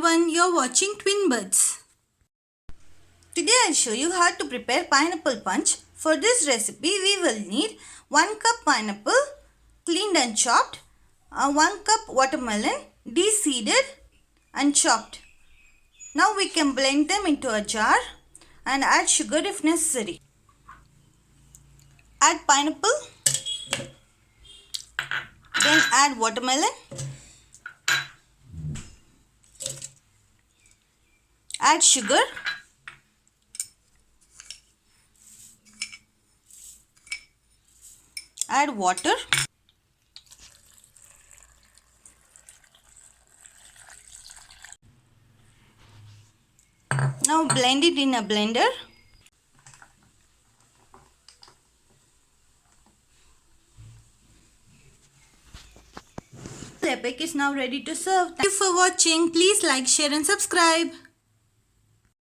everyone, you're watching Twin Buds. Today I'll show you how to prepare pineapple punch. For this recipe we will need 1 cup pineapple cleaned and chopped, 1 cup watermelon de-seeded and chopped. Now we can blend them into a jar and add sugar if necessary. Add pineapple, then add watermelon, add sugar, add water, now blend it in a blender. The epic is now ready to serve. Thank you for watching. Please like, share and subscribe.